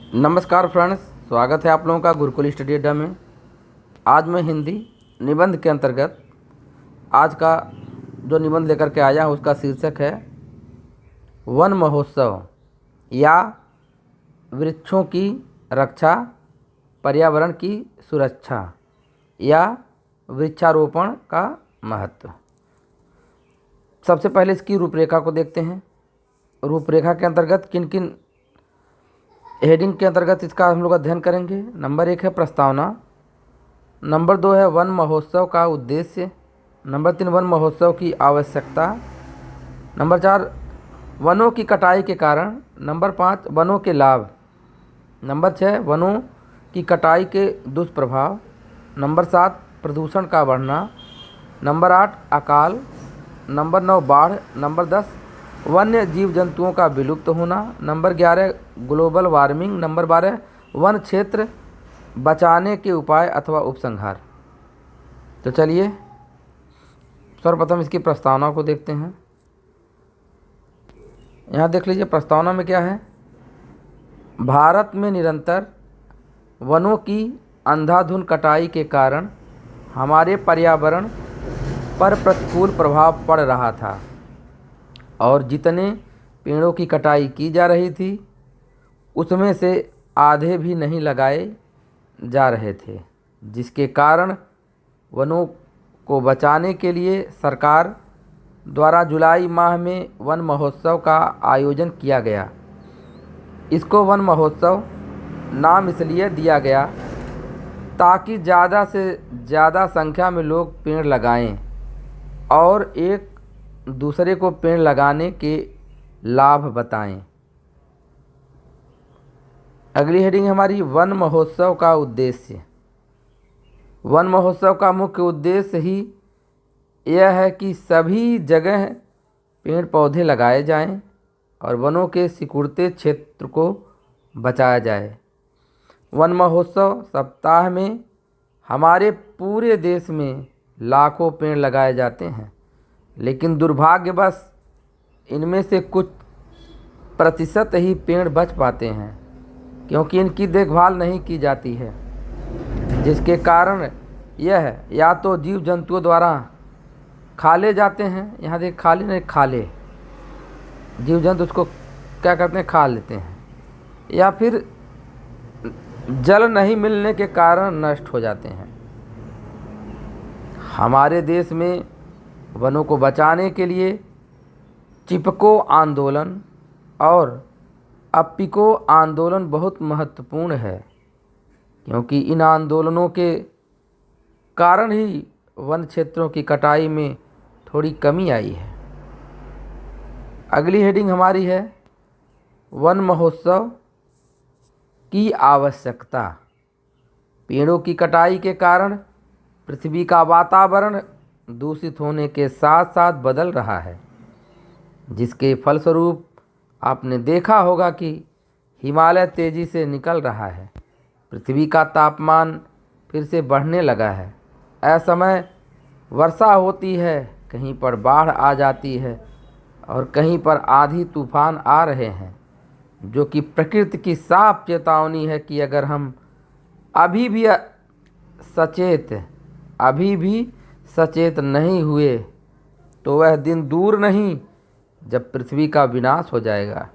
नमस्कार फ्रेंड्स, स्वागत है आप लोगों का गुरुकुल स्टडी अड्डा में। आज मैं हिंदी निबंध के अंतर्गत आज का जो निबंध लेकर के आया हूँ उसका शीर्षक है वन महोत्सव या वृक्षों की रक्षा, पर्यावरण की सुरक्षा या वृक्षारोपण का महत्व। सबसे पहले इसकी रूपरेखा को देखते हैं। रूपरेखा के अंतर्गत किन किन हेडिंग के अंतर्गत इसका हम लोग अध्ययन करेंगे। नंबर 1 है प्रस्तावना, नंबर 2 है वन महोत्सव का उद्देश्य, नंबर 3 वन महोत्सव की आवश्यकता, नंबर 4 वनों की कटाई के कारण, नंबर 5 वनों के लाभ, नंबर 6 वनों की कटाई के दुष्प्रभाव, नंबर 7 प्रदूषण का बढ़ना, नंबर 8 अकाल, नंबर 9 बाढ़, नंबर 10 वन्य जीव जंतुओं का विलुप्त होना, number 11 global warming, number 12 one क्षेत्र बचाने के उपाय अथवा उपसंहार। तो चलिए सर्वप्रथम इसकी प्रस्तावना को देखते हैं। यहाँ देख लीजिए प्रस्तावना में क्या है। भारत में निरंतर वनों की अंधाधुंध कटाई के कारण हमारे पर्यावरण पर प्रतिकूल प्रभाव पड़ रहा था और जितने पेड़ों की कटाई की जा रही थी उसमें से आधे भी नहीं लगाए जा रहे थे, जिसके कारण वनों को बचाने के लिए सरकार द्वारा जुलाई माह में वन महोत्सव का आयोजन किया गया। इसको वन महोत्सव नाम इसलिए दिया गया ताकि ज़्यादा से ज़्यादा संख्या में लोग पेड़ लगाएं और एक दूसरे को पेड़ लगाने के लाभ बताएं। अगली हेडिंग हमारी वन महोत्सव का उद्देश्य। वन महोत्सव का मुख्य उद्देश्य ही यह है कि सभी जगह पेड़ पौधे लगाए जाएं और वनों के सिकुड़ते क्षेत्र को बचाया जाए। वन महोत्सव सप्ताह में हमारे पूरे देश में लाखों पेड़ लगाए जाते हैं, लेकिन दुर्भाग्यवश इनमें से कुछ प्रतिशत ही पेड़ बच पाते हैं क्योंकि इनकी देखभाल नहीं की जाती है, जिसके कारण यह या तो जीव जंतुओं द्वारा खा ले जाते हैं। यहाँ देख खा ले नहीं खाले जीव जंतु उसको क्या करते हैं, खा लेते हैं, या फिर जल नहीं मिलने के कारण नष्ट हो जाते हैं। हमारे देश में वनों को बचाने के लिए चिपको आंदोलन और अप्पिको आंदोलन बहुत महत्वपूर्ण है, क्योंकि इन आंदोलनों के कारण ही वन क्षेत्रों की कटाई में थोड़ी कमी आई है। अगली हेडिंग हमारी है वन महोत्सव की आवश्यकता। पेड़ों की कटाई के कारण पृथ्वी का वातावरण दूषित होने के साथ साथ बदल रहा है, जिसके फलस्वरूप आपने देखा होगा कि हिमालय तेज़ी से निकल रहा है, पृथ्वी का तापमान फिर से बढ़ने लगा है, असमय वर्षा होती है, कहीं पर बाढ़ आ जाती है और कहीं पर आंधी तूफान आ रहे हैं, जो कि प्रकृति की साफ चेतावनी है कि अगर हम अभी भी सचेत नहीं हुए तो वह दिन दूर नहीं जब पृथ्वी का विनाश हो जाएगा।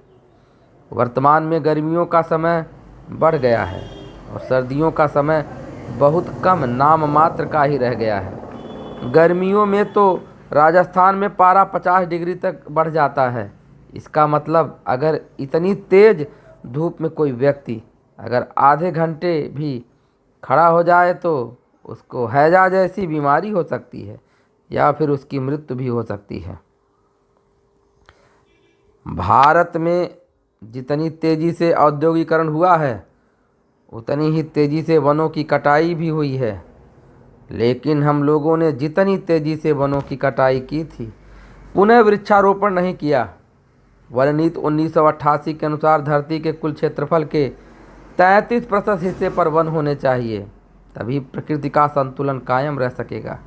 वर्तमान में गर्मियों का समय बढ़ गया है और सर्दियों का समय बहुत कम नाम मात्र का ही रह गया है। गर्मियों में तो राजस्थान में पारा 50 डिग्री तक बढ़ जाता है। इसका मतलब अगर इतनी तेज़ धूप में कोई व्यक्ति अगर आधे घंटे भी खड़ा हो जाए तो उसको हैजा जैसी बीमारी हो सकती है या फिर उसकी मृत्यु भी हो सकती है। भारत में जितनी तेज़ी से औद्योगिकरण हुआ है उतनी ही तेज़ी से वनों की कटाई भी हुई है, लेकिन हम लोगों ने जितनी तेज़ी से वनों की कटाई की थी पुनः वृक्षारोपण नहीं किया। वन नीति 1988 के अनुसार धरती के कुल क्षेत्रफल के 33% हिस्से पर वन होने चाहिए, तभी प्रकृति का संतुलन कायम रह सकेगा।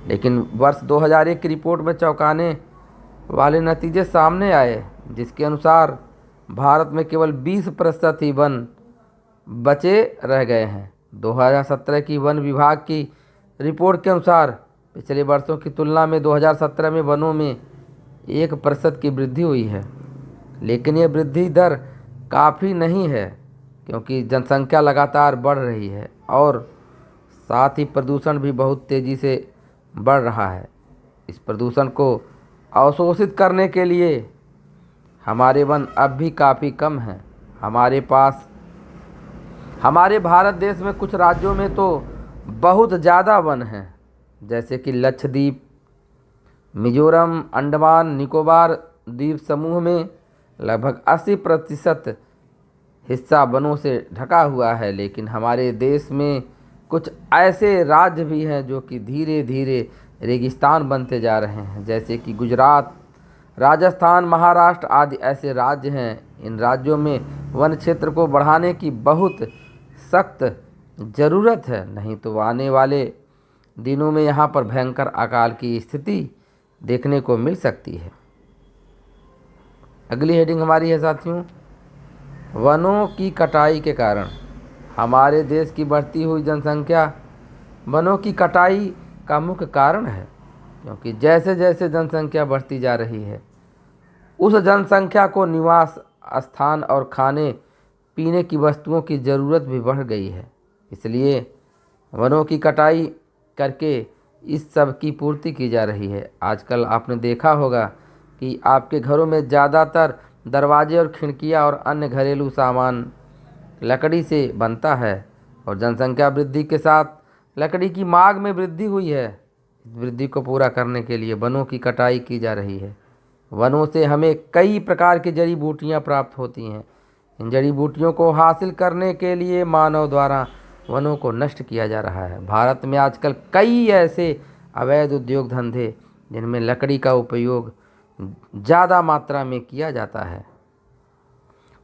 लेकिन वर्ष 2001 की रिपोर्ट में चौंकाने वाले नतीजे सामने आए, जिसके अनुसार भारत में केवल 20% ही वन बचे रह गए हैं। 2017 की वन विभाग की रिपोर्ट के अनुसार पिछले वर्षों की तुलना में 2017 में वनों में 1% की वृद्धि हुई है, लेकिन ये वृद्धि दर काफ़ी नहीं है क्योंकि जनसंख्या लगातार बढ़ रही है और साथ ही प्रदूषण भी बहुत तेज़ी से बढ़ रहा है। इस प्रदूषण को अवशोषित करने के लिए हमारे वन अब भी काफ़ी कम हैं। हमारे भारत देश में कुछ राज्यों में तो बहुत ज़्यादा वन हैं, जैसे कि लक्षद्वीप, मिजोरम, अंडमान निकोबार द्वीप समूह में लगभग 80% हिस्सा वनों से ढका हुआ है। लेकिन हमारे देश में कुछ ऐसे राज्य भी हैं जो कि धीरे धीरे रेगिस्तान बनते जा रहे हैं, जैसे कि गुजरात, राजस्थान, महाराष्ट्र आदि ऐसे राज्य हैं। इन राज्यों में वन क्षेत्र को बढ़ाने की बहुत सख्त ज़रूरत है, नहीं तो आने वाले दिनों में यहाँ पर भयंकर अकाल की स्थिति देखने को मिल सकती है। अगली हेडिंग हमारी है साथियों, वनों की कटाई के कारण हमारे देश की बढ़ती हुई जनसंख्या वनों की कटाई का मुख्य कारण है, क्योंकि जैसे जैसे जनसंख्या बढ़ती जा रही है उस जनसंख्या को निवास स्थान और खाने पीने की वस्तुओं की ज़रूरत भी बढ़ गई है। इसलिए वनों की कटाई करके इस सब की पूर्ति की जा रही है। आजकल आपने देखा होगा कि आपके घरों में ज़्यादातर दरवाजे और खिड़कियां और अन्य घरेलू सामान लकड़ी से बनता है और जनसंख्या वृद्धि के साथ लकड़ी की मांग में वृद्धि हुई है। इस वृद्धि को पूरा करने के लिए वनों की कटाई की जा रही है। वनों से हमें कई प्रकार की जड़ी बूटियाँ प्राप्त होती हैं। इन जड़ी बूटियों को हासिल करने के लिए मानव द्वारा वनों को नष्ट किया जा रहा है। भारत में आजकल कई ऐसे अवैध उद्योग धंधे जिनमें लकड़ी का उपयोग ज़्यादा मात्रा में किया जाता है,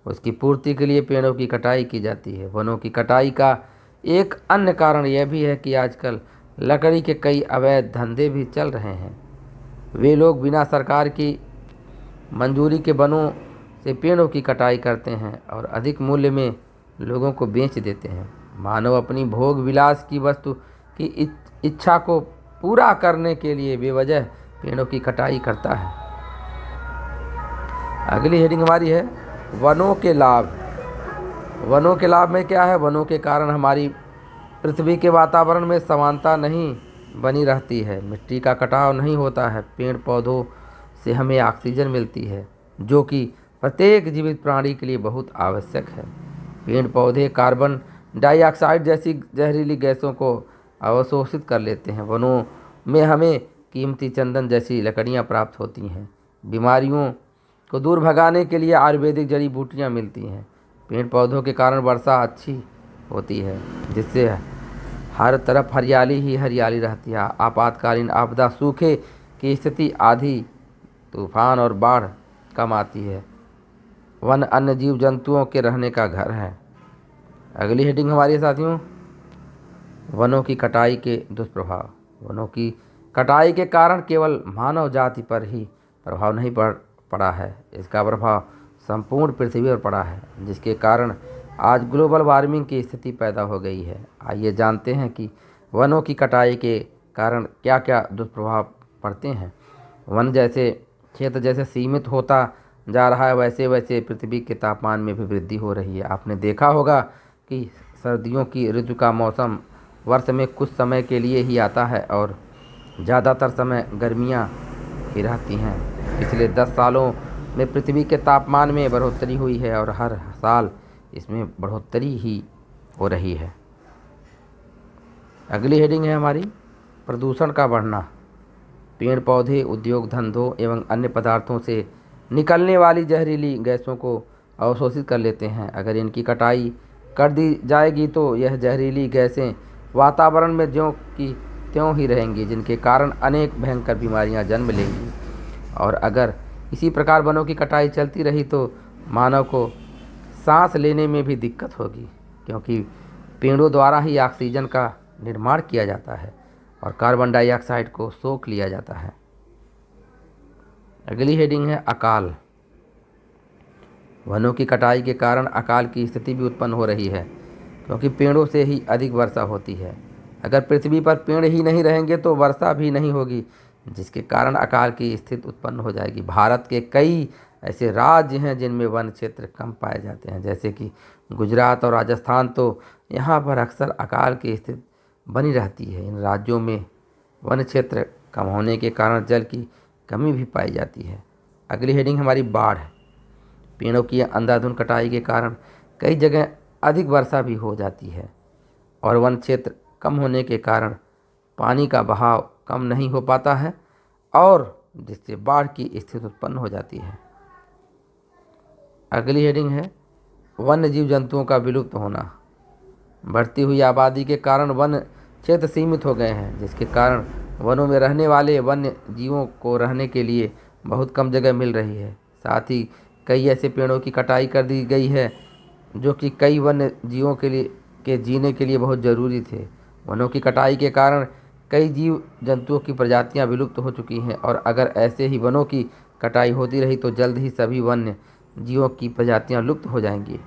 उसकी पूर्ति के लिए पेड़ों की कटाई की जाती है। वनों की कटाई का एक अन्य कारण यह भी है कि आजकल लकड़ी के कई अवैध धंधे भी चल रहे हैं। वे लोग बिना सरकार की मंजूरी के वनों से पेड़ों की कटाई करते हैं और अधिक मूल्य में लोगों को बेच देते हैं। मानव अपनी भोग विलास की वस्तु की इच्छा को पूरा करने के लिए बेवजह पेड़ों की कटाई करता है। अगली हेडिंग हमारी है वनों के लाभ। वनों के लाभ में क्या है? वनों के कारण हमारी पृथ्वी के वातावरण में समानता नहीं बनी रहती है, मिट्टी का कटाव नहीं होता है, पेड़ पौधों से हमें ऑक्सीजन मिलती है जो कि प्रत्येक जीवित प्राणी के लिए बहुत आवश्यक है। पेड़ पौधे कार्बन डाइऑक्साइड जैसी जहरीली गैसों को अवशोषित कर लेते हैं। वनों में हमें कीमती चंदन जैसी लकड़ियाँ प्राप्त होती हैं। बीमारियों को दूर भगाने के लिए आयुर्वेदिक जड़ी बूटियाँ मिलती हैं। पेड़ पौधों के कारण वर्षा अच्छी होती है, जिससे हर तरफ हरियाली ही हरियाली रहती है। आपातकालीन आपदा, सूखे की स्थिति, आंधी, तूफान और बाढ़ कम आती है। वन अन्य जीव जंतुओं के रहने का घर है। अगली हेडिंग हमारी साथियों, वनों की कटाई के दुष्प्रभाव। वनों की कटाई के कारण केवल मानव जाति पर ही प्रभाव नहीं पड़ा है, इसका प्रभाव संपूर्ण पृथ्वी पर पड़ा है, जिसके कारण आज ग्लोबल वार्मिंग की स्थिति पैदा हो गई है। आइए जानते हैं कि वनों की कटाई के कारण क्या क्या दुष्प्रभाव पड़ते हैं। वन जैसे क्षेत्र जैसे सीमित होता जा रहा है, वैसे वैसे पृथ्वी के तापमान में भी वृद्धि हो रही है। आपने देखा होगा कि सर्दियों की ऋतु का मौसम वर्ष में कुछ समय के लिए ही आता है और ज़्यादातर समय गर्मियाँ ही रहती हैं। पिछले 10 सालों में पृथ्वी के तापमान में बढ़ोतरी हुई है और हर साल इसमें बढ़ोतरी ही हो रही है। अगली हेडिंग है हमारी प्रदूषण का बढ़ना। पेड़ पौधे उद्योग धंधों एवं अन्य पदार्थों से निकलने वाली जहरीली गैसों को अवशोषित कर लेते हैं। अगर इनकी कटाई कर दी जाएगी तो यह जहरीली गैसें वातावरण में ज्यों की त्यों ही रहेंगी, जिनके कारण अनेक भयंकर बीमारियां जन्म लेंगी। और अगर इसी प्रकार वनों की कटाई चलती रही तो मानव को सांस लेने में भी दिक्कत होगी, क्योंकि पेड़ों द्वारा ही ऑक्सीजन का निर्माण किया जाता है और कार्बन डाइऑक्साइड को सोख लिया जाता है। अगली हेडिंग है अकाल। वनों की कटाई के कारण अकाल की स्थिति भी उत्पन्न हो रही है। क्योंकि पेड़ों से ही अधिक वर्षा होती है। अगर पृथ्वी पर पेड़ ही नहीं रहेंगे तो वर्षा भी नहीं होगी, जिसके कारण अकाल की स्थिति उत्पन्न हो जाएगी। भारत के कई ऐसे राज्य हैं जिनमें वन क्षेत्र कम पाए जाते हैं, जैसे कि गुजरात और राजस्थान। तो यहाँ पर अक्सर अकाल की स्थिति बनी रहती है। इन राज्यों में वन क्षेत्र कम होने के कारण जल की कमी भी पाई जाती है। अगली हेडिंग हमारी बाढ़ है। पेड़ों की अंधाधुंध कटाई के कारण कई जगह अधिक वर्षा भी हो जाती है और वन क्षेत्र कम होने के कारण पानी का बहाव कम नहीं हो पाता है और जिससे बाढ़ की स्थिति उत्पन्न हो जाती है। अगली हेडिंग है वन्य जीव जंतुओं का विलुप्त होना। बढ़ती हुई आबादी के कारण वन क्षेत्र सीमित हो गए हैं, जिसके कारण वनों में रहने वाले वन्य जीवों को रहने के लिए बहुत कम जगह मिल रही है। साथ ही कई ऐसे पेड़ों की कटाई कर दी गई है जो कि कई वन्य जीवों के जीने के लिए बहुत ज़रूरी थे। वनों की कटाई के कारण कई जीव जंतुओं की प्रजातियां विलुप्त हो चुकी हैं और अगर ऐसे ही वनों की कटाई होती रही तो जल्द ही सभी वन्य जीवों की प्रजातियां लुप्त हो जाएंगी।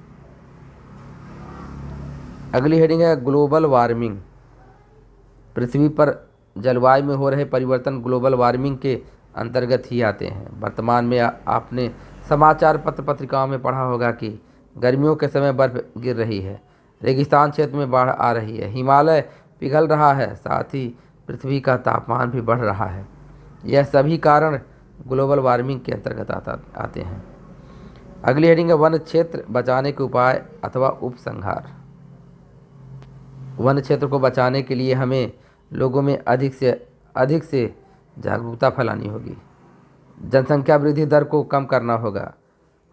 अगली हेडिंग है ग्लोबल वार्मिंग। पृथ्वी पर जलवायु में हो रहे परिवर्तन ग्लोबल वार्मिंग के अंतर्गत ही आते हैं। वर्तमान में आपने समाचार पत्र पत्रिकाओं में पढ़ा होगा कि गर्मियों के समय बर्फ़ गिर रही है, रेगिस्तान क्षेत्र में बाढ़ आ रही है, हिमालय पिघल रहा है, साथ ही पृथ्वी का तापमान भी बढ़ रहा है। यह सभी कारण ग्लोबल वार्मिंग के अंतर्गत आते हैं। अगली हेडिंग है वन क्षेत्र बचाने के उपाय अथवा उपसंहार। वन क्षेत्र को बचाने के लिए हमें लोगों में अधिक से जागरूकता फैलानी होगी। जनसंख्या वृद्धि दर को कम करना होगा।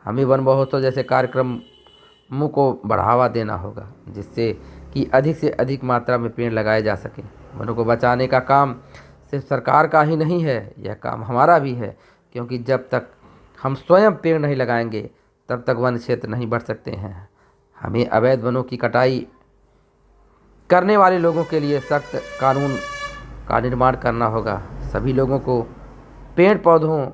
हमें वन महोत्सव जैसे कार्यक्रमों को बढ़ावा देना होगा, जिससे कि अधिक से अधिक मात्रा में पेड़ लगाए जा सकें। वनों को बचाने का काम सिर्फ सरकार का ही नहीं है, यह काम हमारा भी है, क्योंकि जब तक हम स्वयं पेड़ नहीं लगाएंगे तब तक वन क्षेत्र नहीं बढ़ सकते हैं। हमें अवैध वनों की कटाई करने वाले लोगों के लिए सख्त कानून का निर्माण करना होगा। सभी लोगों को पेड़ पौधों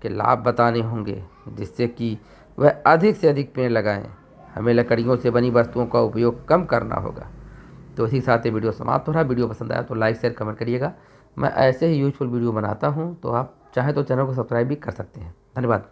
के लाभ बताने होंगे, जिससे कि वह अधिक से अधिक पेड़ लगाएं। हमें लकड़ियों से बनी वस्तुओं का उपयोग कम करना होगा। तो इसी साथ ये वीडियो समाप्त हो रहा है। वीडियो पसंद आया तो लाइक शेयर कमेंट करिएगा। मैं ऐसे ही यूजफुल वीडियो बनाता हूँ, तो आप चाहें तो चैनल को सब्सक्राइब भी कर सकते हैं। धन्यवाद।